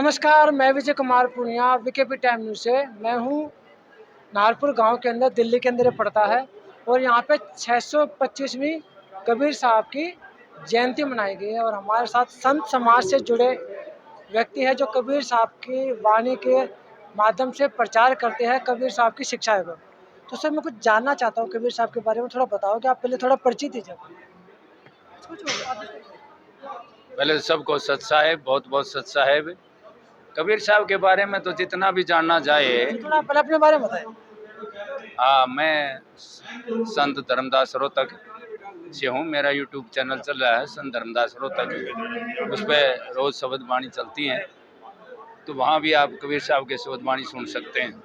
नमस्कार, मैं Vijay Kumar Poonia VKP time news से। मैं हूँ नाहरपुर गांव के अंदर, दिल्ली के अंदर ये पड़ता है और यहाँ पे 625वीं कबीर साहब की जयंती मनाई गई है और हमारे साथ संत समाज से जुड़े व्यक्ति हैं जो कबीर साहब की वाणी के माध्यम से प्रचार करते हैं कबीर साहब की शिक्षाएं को। तो सर, मैं कुछ जानना चाहता हूँ कबीर साहब के बारे में, थोड़ा बताओ कि आप पहले थोड़ा परिचित दीजिए। पहले सबको सत साहेब, बहुत बहुत सत साहेब। कबीर साहब के बारे में तो जितना भी जानना जाए, थोड़ा पहले अपने बारे में बताएं। मैं संत धर्मदास रोहतक से हूँ। मेरा यूट्यूब चैनल चल रहा है संत धर्मदास रोहतक, उस पर रोज़ शब्द वाणी चलती हैं, तो वहाँ भी आप कबीर साहब के शब्द वाणी सुन सकते हैं।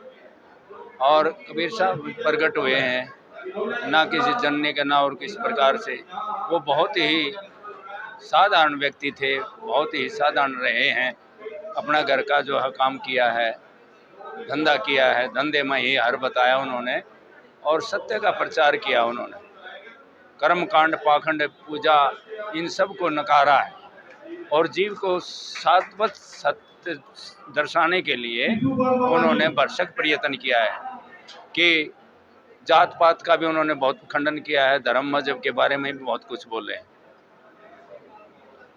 और कबीर साहब प्रकट हुए हैं ना किसी जनने के ना और किस प्रकार से। वो बहुत ही साधारण व्यक्ति थे, बहुत ही साधारण रहे हैं। अपना घर का जो है काम किया है, धंधा किया है, धंधे में ही हर बताया उन्होंने और सत्य का प्रचार किया उन्होंने। कर्मकांड, पाखंड, पूजा, इन सब को नकारा है और जीव को शाश्वत सत्य दर्शाने के लिए उन्होंने भरसक प्रयत्न किया है कि जात पात का भी उन्होंने बहुत खंडन किया है, धर्म मजहब के बारे में भी बहुत कुछ बोले हैं।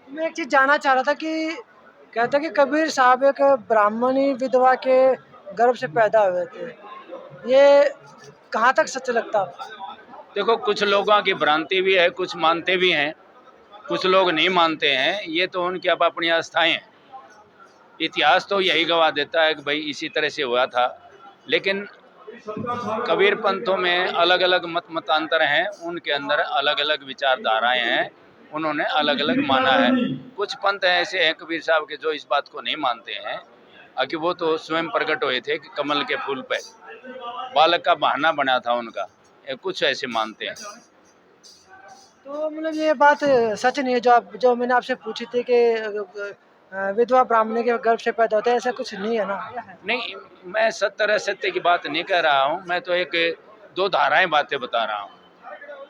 मैं एक चीज़ जानना चाह रहा था कि कहते हैं कि कबीर साहब एक ब्राह्मणी विधवा के गर्भ से पैदा हुए थे। ये कहाँ तक सच लगता है? देखो, कुछ लोगों की भ्रांति भी है, कुछ मानते भी हैं, कुछ लोग नहीं मानते हैं। ये तो उनकी अब अपनी आस्थाएं हैं। इतिहास तो यही गवाह देता है कि भाई इसी तरह से हुआ था। लेकिन कबीर पंथों में अलग अलग मतांतर हैं, उनके अंदर अलग अलग विचारधाराएं हैं, उन्होंने अलग अलग माना है। कुछ पंथ ऐसे हैं कबीर साहब के जो इस बात को नहीं मानते हैं कि वो तो स्वयं प्रकट हुए थे कि कमल के फूल पे, बालक का बहाना बना था उनका। कुछ ऐसे मानते हैं। तो मतलब ये बात सच नहीं है जो मैंने आपसे पूछी थी कि विधवा ब्राह्मणी के गर्भ से पैदा होते हैं, ऐसा कुछ नहीं है ना? नहीं, मैं सत्य असत्य की बात नहीं कर रहा हूँ, मैं तो एक दो धाराएं बातें बता रहा हूँ।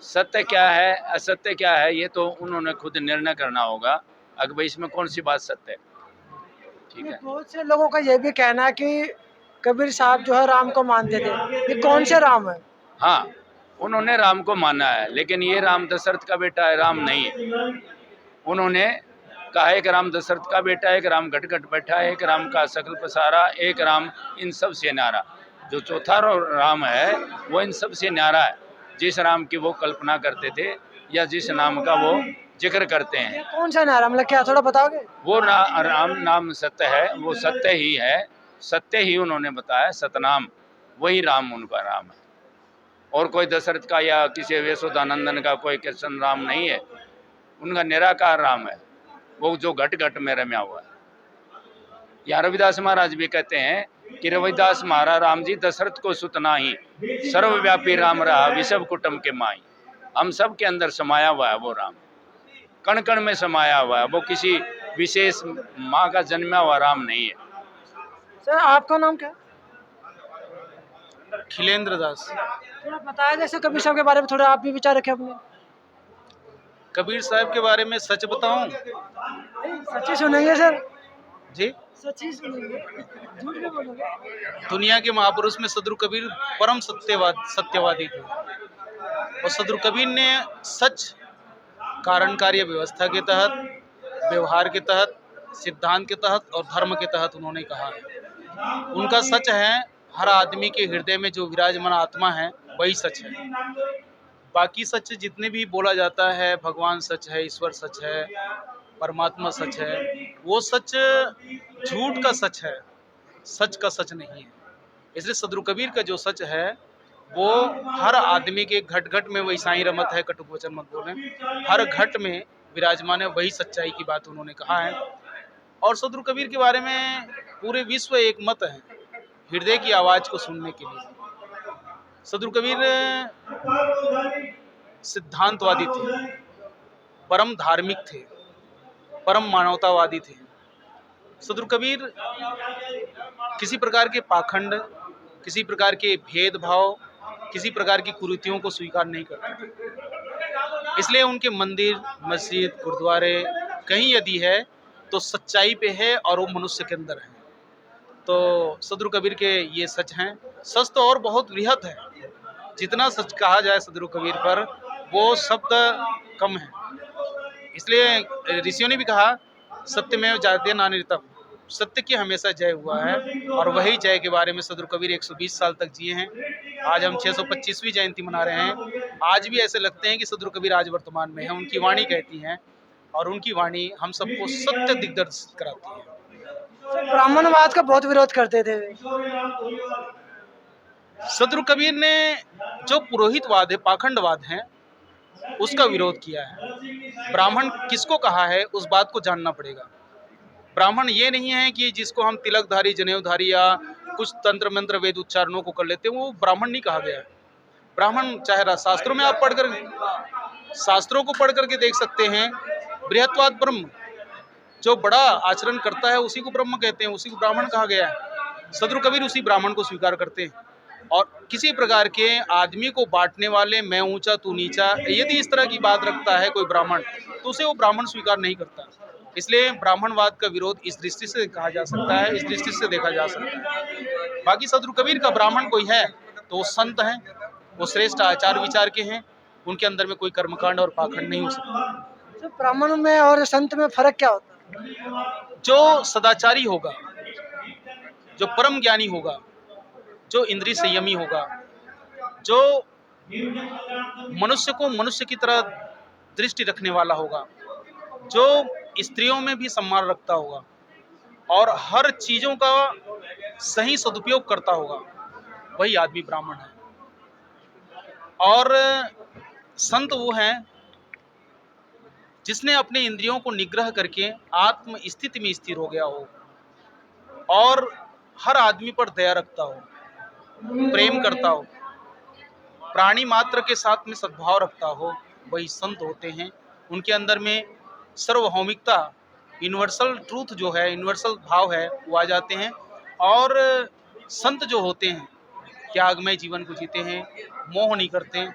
सत्य क्या है, असत्य क्या है, ये तो उन्होंने खुद निर्णय करना होगा। अगर भाई इसमें कौन सी बात सत्य है, ठीक है। बहुत से लोगों का ये भी कहना है कि कबीर साहब जो है राम को मानते थे। ये कौन से राम है? हाँ, उन्होंने राम को माना है, लेकिन ये राम दशरथ का बेटा है, राम नहीं है। उन्होंने कहा एक राम दशरथ का बेटा है, एक राम घट घट बैठा है, एक राम का सकल पसारा, एक राम इन सब से न्यारा। जो चौथा राम है वो इन सब से न्यारा है, जिस राम की वो कल्पना करते थे या जिस नाम का वो जिक्र करते हैं। कौन सा नारा, मतलब क्या थोड़ा बताओगे? वो राम नाम सत्य है, वो सत्य ही है, सत्य ही उन्होंने बताया, सतनाम, वही राम उनका राम है। और कोई दशरथ का या किसी यशोदानंदन का कोई कृष्ण राम नहीं है, उनका निराकार राम है, वो जो घट घट में रम्या हुआ है। यहाँ रविदास महाराज भी कहते हैं कि रविदास महाराज राम जी दशरथ को सुतना ही, सर्वव्यापी राम रहा विषव कुटुंब के माई। हम सब के अंदर समाया हुआ है वो राम, कण कण में समाया हुआ है। वो किसी विशेष माँ का जन्मा हुआ राम नहीं है। सर, आपका नाम क्या है? खिलेंद्र दास। थोड़ा बताया जैसे कबीर साहब के बारे में, थोड़ा आप भी विचार रखें अपने। कबीर साहब के बारे में सच बताऊं? सच्ची सुनेंगे सर? जी, सच्ची सुनेंगे, झूठ नहीं बोलोगे? दुनिया के महापुरुष में सदगुरु कबीर परम सत्यवादी थे और सदगुरु कबीर ने सच कारण कार्य व्यवस्था के तहत, व्यवहार के तहत, सिद्धांत के तहत और धर्म के तहत उन्होंने कहा है। उनका सच है, हर आदमी के हृदय में जो विराजमान आत्मा है वही सच है। बाकी सच जितने भी बोला जाता है, भगवान सच है, ईश्वर सच है, परमात्मा सच है, वो सच झूठ का सच है, सच का सच नहीं है। इसलिए सदगुरु कबीर का जो सच है वो हर आदमी के घट घट में, वही साईं रमत है, कटुक वचन मत बोले, हर घट में विराजमान है, वही सच्चाई की बात उन्होंने कहा है। और सदगुरु कबीर के बारे में पूरे विश्व एक मत है हृदय की आवाज़ को सुनने के लिए। सदगुरु कबीर सिद्धांतवादी थे, परम धार्मिक थे, परम मानवतावादी थे। सदगुरु कबीर किसी प्रकार के पाखंड, किसी प्रकार के भेदभाव, किसी प्रकार की कुरीतियों को स्वीकार नहीं करते थे। इसलिए उनके मंदिर, मस्जिद, गुरुद्वारे कहीं यदि है तो सच्चाई पे है और वो मनुष्य के अंदर है। तो सदगुरु कबीर के ये सच हैं। सच तो और बहुत वृहत है, जितना सच कहा जाए सदगुरु कबीर पर वो शब्द कम है। इसलिए ऋषियों ने भी कहा सत्यमेव जयते नानृतम, सत्य की हमेशा जय हुआ है। और वही जय के बारे में सदगुरु कबीर 120 साल तक जिए हैं। आज हम 625वीं जयंती मना रहे हैं। आज भी ऐसे लगते हैं कि सदगुरु कबीर आज वर्तमान में है। उनकी वाणी कहती है और उनकी वाणी हम सबको सत्य दिग्दर्शित कराती है। ब्राह्मणवाद का बहुत विरोध करते थे। सदगुरु कबीर ने जो पुरोहितवाद है, पाखंडवाद है, उसका विरोध किया है। ब्राह्मण किसको कहा है उस बात को जानना पड़ेगा। ब्राह्मण ये नहीं है कि जिसको हम तिलकधारी, जनेऊधारी या कुछ तंत्र मंत्र वेद उच्चारणों को कर लेते हैं, वो ब्राह्मण नहीं कहा गया है। ब्राह्मण चाहे शास्त्रों में आप पढ़कर, शास्त्रों को पढ़ करके देख सकते हैं, बृहत्वाद ब्रह्म, जो बड़ा आचरण करता है उसी को ब्रह्म कहते हैं, उसी को ब्राह्मण कहा गया है। सदगुरु कबीर उसी ब्राह्मण को स्वीकार करते हैं। और किसी प्रकार के आदमी को बांटने वाले, मैं ऊंचा तू नीचा, यदि इस तरह की बात रखता है कोई ब्राह्मण, तो उसे वो ब्राह्मण स्वीकार नहीं करता। इसलिए ब्राह्मणवाद का विरोध इस दृष्टि से कहा जा सकता है, इस दृष्टि से देखा जा सकता है। बाकी सदगुरु कबीर का ब्राह्मण कोई है तो वो संत हैं, वो श्रेष्ठ आचार विचार के हैं, उनके अंदर में कोई कर्मकांड और पाखंड नहीं हो सकता। तो ब्राह्मण में और संत में फर्क क्या होता है? जो सदाचारी होगा, जो परम ज्ञानी होगा, जो इंद्रिय संयमी होगा, जो मनुष्य को मनुष्य की तरह दृष्टि रखने वाला होगा, जो स्त्रियों में भी सम्मान रखता होगा और हर चीजों का सही सदुपयोग करता होगा, वही आदमी ब्राह्मण है। और संत वो है जिसने अपने इंद्रियों को निग्रह करके आत्म स्थिति में स्थिर हो गया हो और हर आदमी पर दया रखता हो, प्रेम करता हो, प्राणी मात्र के साथ में सद्भाव रखता हो, वही संत होते हैं। उनके अंदर में सर्वभौमिकता, यूनिवर्सल ट्रूथ जो है, यूनिवर्सल भाव है, वो आ जाते हैं। और संत जो होते हैं त्यागमय जीवन को जीते हैं, मोह नहीं करते,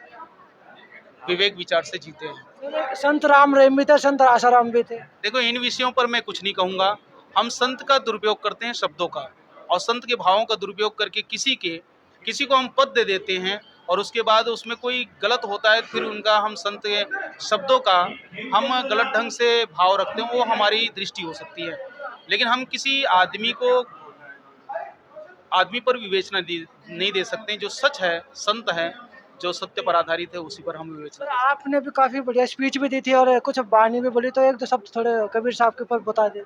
विवेक विचार से जीते हैं। संत राम रहीम भी थे, संत आसाराम भी थे। देखो, इन विषयों पर मैं कुछ नहीं कहूँगा। हम संत का दुरुपयोग करते हैं शब्दों का, और संत के भावों का दुरुपयोग करके किसी को हम पद दे देते हैं और उसके बाद उसमें कोई गलत होता है, फिर उनका हम संत के शब्दों का हम गलत ढंग से भाव रखते हैं, वो हमारी दृष्टि हो सकती है। लेकिन हम किसी आदमी पर विवेचना नहीं दे सकते। जो सच है, संत है, जो सत्य पर आधारित है, उसी पर हम विवेचना। सर, आपने भी काफी बढ़िया स्पीच भी दी थी और कुछ वाणी भी बोली, तो एक दो शब्द थोड़े कबीर साहब के ऊपर बता दे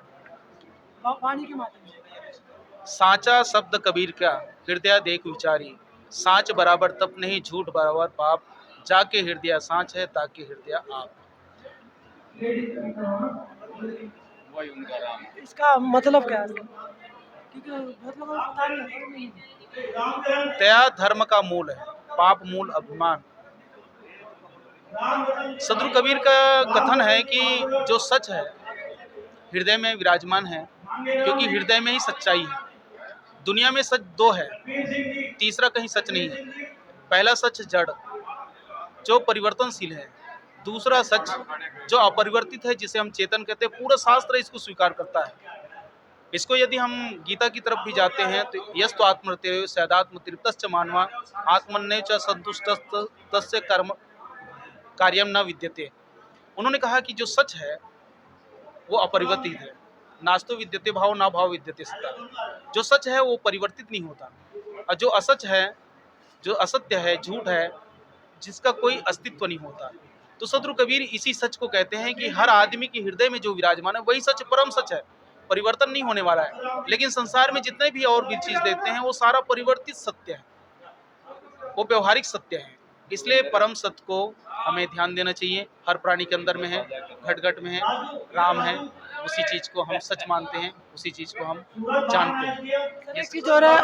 वाणी के माध्यम से। साचा शब्द कबीर का हृदय देख विचारी, साच बराबर तप नहीं, झूठ बराबर पाप, जाके हृदय साच है, ताके हृदय आप। वही उनका राम। इसका मतलब क्या है? क्योंकि बहुत लोगों को पता नहीं है। दया धर्म का मूल है, पाप मूल अभिमान। सदगुरु कबीर का कथन है कि जो सच है हृदय में विराजमान है, क्योंकि हृदय में ही सच्चाई है। दुनिया में सच दो है, तीसरा कहीं सच नहीं है। पहला सच जड़, जो परिवर्तनशील है। दूसरा सच जो अपरिवर्तित है, जिसे हम चेतन कहते हैं। पूरा शास्त्र इसको स्वीकार करता है। इसको यदि हम गीता की तरफ भी जाते हैं तो यस्तु आत्मरते सदात्म तृप्तश्च मानवा आत्मन्ने च संतुष्ट तस्य कर्म कार्यम न विद्यते। उन्होंने कहा कि जो सच है वो अपरिवर्तित है। नास्तो विद्यते भाव ना भाव विद्यते सत्ता। जो सच है वो परिवर्तित नहीं होता, और जो असच है, जो असत्य है, झूठ है, जिसका कोई अस्तित्व नहीं होता। तो सदगुरु कबीर इसी सच को कहते हैं कि हर आदमी के हृदय में जो विराजमान है वही सच, परम सच है, परिवर्तन नहीं होने वाला है। लेकिन संसार में जितने भी और भी चीज देखते हैं वो सारा परिवर्तित सत्य है, वो व्यवहारिक सत्य है। इसलिए परम सत्य को हमें ध्यान देना चाहिए। हर प्राणी के अंदर में है, घट घट में है, राम है। उसी चीज को हम सच मानते हैं, उसी चीज को हम जानते हैं। एक चीज और है,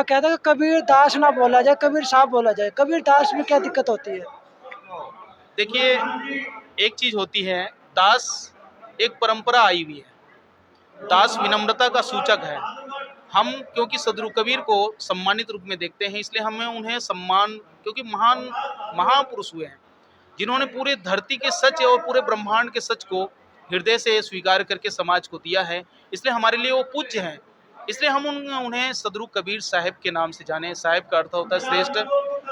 कहते हैं कबीर दास ना बोला जाए, कबीर साहब बोला जाए। कबीर दास में क्या दिक्कत होती है? देखिए, एक चीज होती है, दास एक परंपरा आई हुई है। दास विनम्रता का सूचक है। हम क्योंकि सदगुरु कबीर को सम्मानित रूप में देखते हैं, इसलिए हमें उन्हें सम्मान, क्योंकि महापुरुष हुए हैं जिन्होंने पूरे धरती के सच और पूरे ब्रह्मांड के सच को हृदय से स्वीकार करके समाज को दिया है, इसलिए हमारे लिए वो पूज्य हैं। इसलिए हम उन्हें सदगुरु कबीर साहिब के नाम से जाने। साहिब का अर्थ होता है श्रेष्ठ।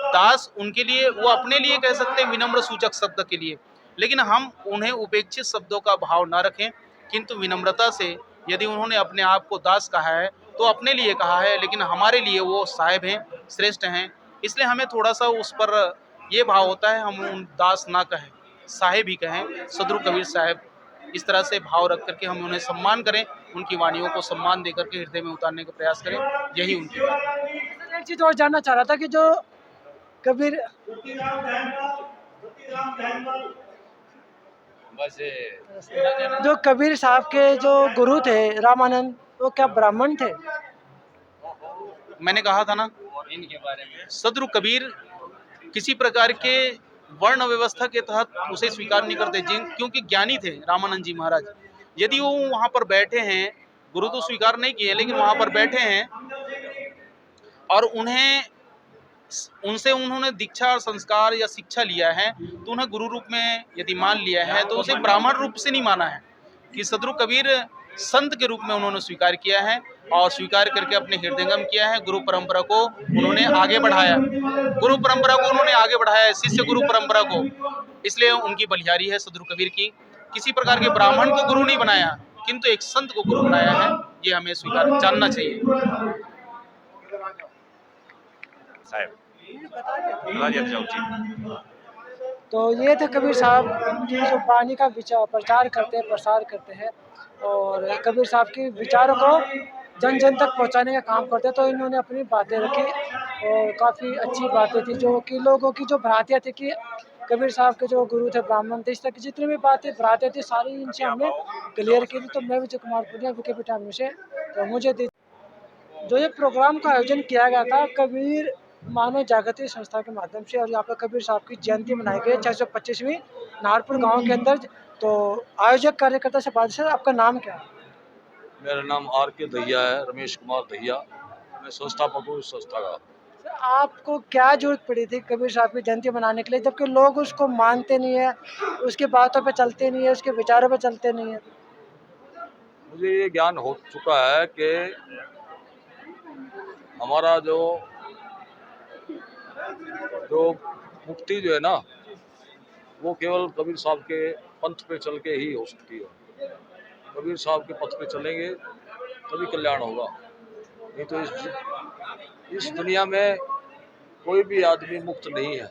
दास उनके लिए, वो अपने लिए कह सकते हैं विनम्र सूचक शब्द के लिए, लेकिन हम उन्हें उपेक्षित शब्दों का भाव ना रखें, किंतु विनम्रता से यदि उन्होंने अपने आप को दास कहा है तो अपने लिए कहा है, लेकिन हमारे लिए वो साहिब हैं, श्रेष्ठ हैं। इसलिए हमें थोड़ा सा उस पर ये भाव होता है, हम उन दास ना कहें, साहिब ही कहें, सदगुरु कबीर साहिब। इस तरह से भाव रख करके हम उन्हें सम्मान करें, उनकी वाणियों को सम्मान दे करके हृदय में उतारने का प्रयास करें, यही उनकी बात है। एक चीज़ और जानना चाह रहा था कि जो कबीर बस जो कबीर साहब के जो गुरु थे रामानंद, वो क्या ब्राह्मण थे? मैंने कहा था ना, इनके बारे में सदगुरु कबीर किसी प्रकार के वर्ण व्यवस्था के तहत उसे स्वीकार नहीं करते, क्योंकि ज्ञानी थे रामानंद जी महाराज। यदि वो वहाँ पर बैठे हैं, गुरु तो स्वीकार नहीं किए, लेकिन वहाँ पर बैठे हैं और उनसे उन्होंने दीक्षा और संस्कार या शिक्षा लिया है, तो उन्हें गुरु रूप में यदि मान लिया है तो उसे ब्राह्मण रूप से नहीं माना है, कि सदगुरु कबीर संत के रूप में उन्होंने स्वीकार किया है और स्वीकार करके अपने हृदयंगम किया है। गुरु परंपरा को उन्होंने आगे बढ़ाया, गुरु परंपरा को उन्होंने आगे बढ़ाया है, शिष्य गुरु परंपरा को। इसलिए उनकी बलिहारी है सदगुरु कबीर की। किसी प्रकार के ब्राह्मण को गुरु नहीं बनाया, किंतु एक संत को गुरु बनाया है, ये हमें स्वीकार जानना चाहिए। साहब बता दिया जाओ जी। तो ये थे कबीर साहब की जो वाणी का प्रचार करते हैं, प्रसार करते हैं, और कबीर साहब के विचारों को जन जन तक पहुंचाने का काम करते हैं। तो इन्होंने अपनी बातें रखी और काफ़ी अच्छी बातें थी, जो कि लोगों की जो भ्रांतियाँ थी कि कबीर साहब के जो गुरु थे ब्राह्मण थे, इस तरह की जितनी भी बातें भ्रांतियाँ थी सारी इनसे हमने क्लियर की थी। तो मैं विजय कुमार पुनिया वीकेपी टाइम से, तो मुझे जो ये प्रोग्राम का आयोजन किया गया था कबीर मानव जागृति संस्था के माध्यम से, और यहाँ पर कबीर साहब की जयंती मनाई गई 625वीं नारपुर गांव के अंदर। तो आयोजक कार्यकर्ता से बात, सर आपका नाम क्या है? मेरा नाम R.K. दहिया है, रमेश कुमार दहिया। मैं संस्थापक हूँ इस संस्था का। सर आपको क्या जरूरत पड़ी थी कबीर साहब की जयंती मनाने के लिए, जबकि लोग उसको मानते नहीं है, उसकी बातों पे चलते नहीं है, उसके विचारों पे चलते नहीं है? मुझे ये ज्ञान हो चुका है कि हमारा जो मुक्ति जो है ना, वो केवल कबीर साहब के पंथ पे चल के ही हो सकती है। कबीर साहब के पथ पे चलेंगे तभी कल्याण होगा, नहीं तो इस दुनिया में कोई भी आदमी मुक्त नहीं है।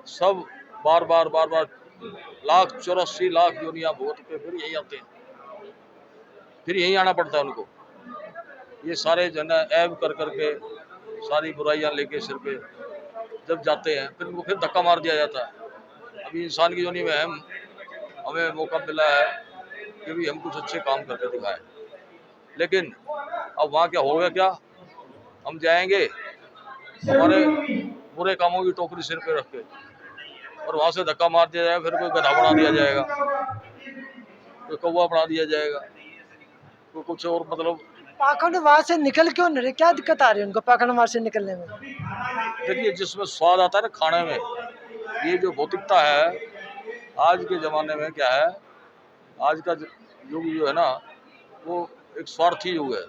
सब बार बार 84 लाख योनियां भोग के फिर यही आते हैं, फिर यही आना पड़ता है उनको। ये सारे जन ऐब कर करके सारी बुराइयां लेके सिर पे जब जाते हैं, फिर उनको फिर धक्का मार दिया जाता है। अभी इंसान की योनि में हमें मौका मिला है कि भी हम कुछ अच्छे काम करके दिखाएं, लेकिन अब वहाँ क्या हो गया, क्या हम जाएंगे हमारे बुरे कामों की टोकरी सिर पे रख के, और वहाँ से धक्का मार दिया जाएगा, फिर कोई गधा बना दिया जाएगा, कोई कौवा बना दिया जाएगा, कोई कुछ और। मतलब पाखंड वहाँ से निकल क्यों नहीं रहे, क्या दिक्कत आ रही है उनको पाखंड वहाँ से निकलने में? देखिए, जिसमें स्वाद आता है ना खाने में, ये जो भौतिकता है आज के ज़माने में, क्या है आज का युग जो है ना, वो एक स्वार्थी युग है।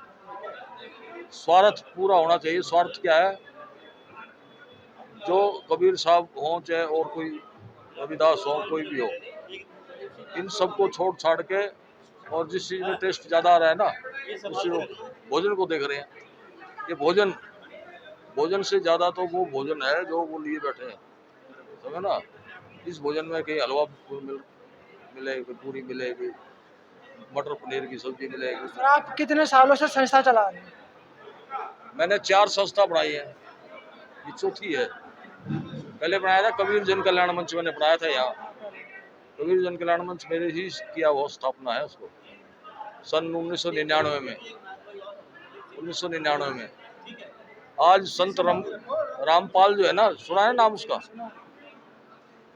स्वार्थ पूरा होना चाहिए। स्वार्थ क्या है, जो कबीर साहब हों चाहे और कोई रविदास हो, कोई भी हो, इन सबको छोड़ छाड़ के, और जिस चीज़ में टेस्ट ज़्यादा आ रहा है ना, उसी भोजन को देख रहे हैं। ये भोजन से ज़्यादा तो वो भोजन है जो वो लिए बैठे हैं, समझे ना। इस भोजन में कहीं हलवा मिले, कोई पूरी मिलेगी, मटर पनीर की सब्जी मिलेगी। सर आप कितने सालों से संस्था चला रहे हैं? मैंने 4 संस्था बनाई है, ये चौथी है। पहले बनाया था कबीर जन कल्याण मंच, मैंने बनाया था यहाँ। कबीर जन कल्याण मंच मेरे ही किया वो स्थापना है उसको, सन 1999 में। 1999 में आज संत रामपाल जो है ना, सुना है नाम उसका,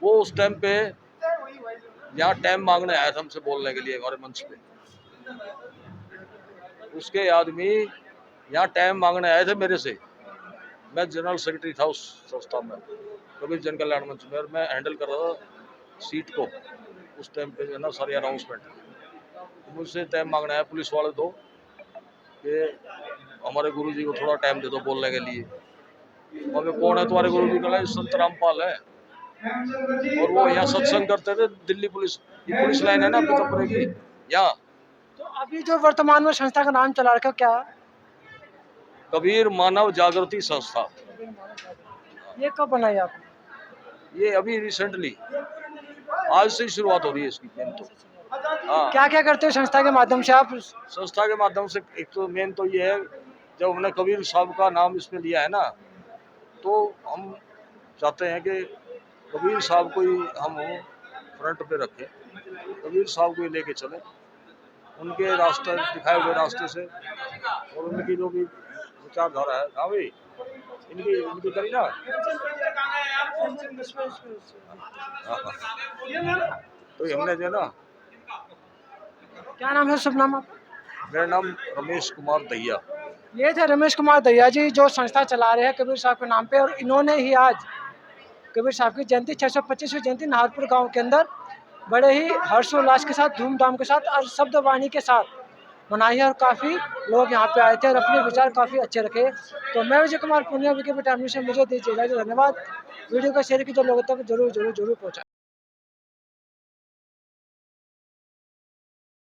वो उस टाइम पे यहाँ टाइम मांगने आया था हमसे बोलने के लिए हमारे मंच पे। उसके आदमी यहाँ टाइम मांगने आए थे मेरे से। मैं जनरल सेक्रेटरी था उस संस्था में, कबीर जन कल्याण मंच में, और मैं हैंडल कर रहा था सीट को। उस टाइम पे जो है ना सारी अनाउंसमेंट, मुझसे टाइम मांगना है पुलिस वाले तो कि हमारे गुरुजी को थोड़ा टाइम दे दो बोलने के लिए। हमें कौन है तुम्हारे गुरुजी? का संत रामपाल है, और वो यहाँ सत्संग करते थे। दिल्ली पुलिस, ये पुलिस लाइन है ना पीतमपुरे की यहाँ। तो अभी जो वर्तमान में संस्था का नाम चला रखा क्या है? कबीर मानव जागृति संस्था। ये कब बनाई आपने? ये अभी रिसेंटली आज से ही शुरुआत हो रही है इसकी मेन तो। हाँ, क्या क्या करते हो संस्था के माध्यम से आप? संस्था के माध्यम से एक तो मेन तो ये है, जब हमने कबीर साहब का नाम इसमें लिया है ना, तो हम चाहते हैं कि कबीर साहब को ही हम फ्रंट पे रखें, कबीर साहब को ही लेके चले, उनके रास्ते दिखाए हुए रास्ते से, और उनकी जो भी विचारधारा है। हाँ भाई, इनकी करी ना। तो हमने जो है ना, क्या नाम है, शुभ नाम आपका? मेरा नाम रमेश कुमार दहिया। ये थे रमेश कुमार दहिया जी, जो संस्था चला रहे हैं कबीर साहब के नाम पे, और इन्होंने ही आज कबीर साहब की जयंती 625वीं जयंती नाहरपुर गांव के अंदर बड़े ही हर्षोल्लास के साथ, धूमधाम के साथ और शब्दवाणी के साथ मनाई है, और काफ़ी लोग यहाँ पे आए थे और अपने विचार काफ़ी अच्छे रखे। तो मैं Vijay Kumar Punia, VKP time news से मुझे दीजिए इजाज़त। धन्यवाद। वीडियो को शेयर कीजिए, लोगों तक जरूर पहुँचाएं।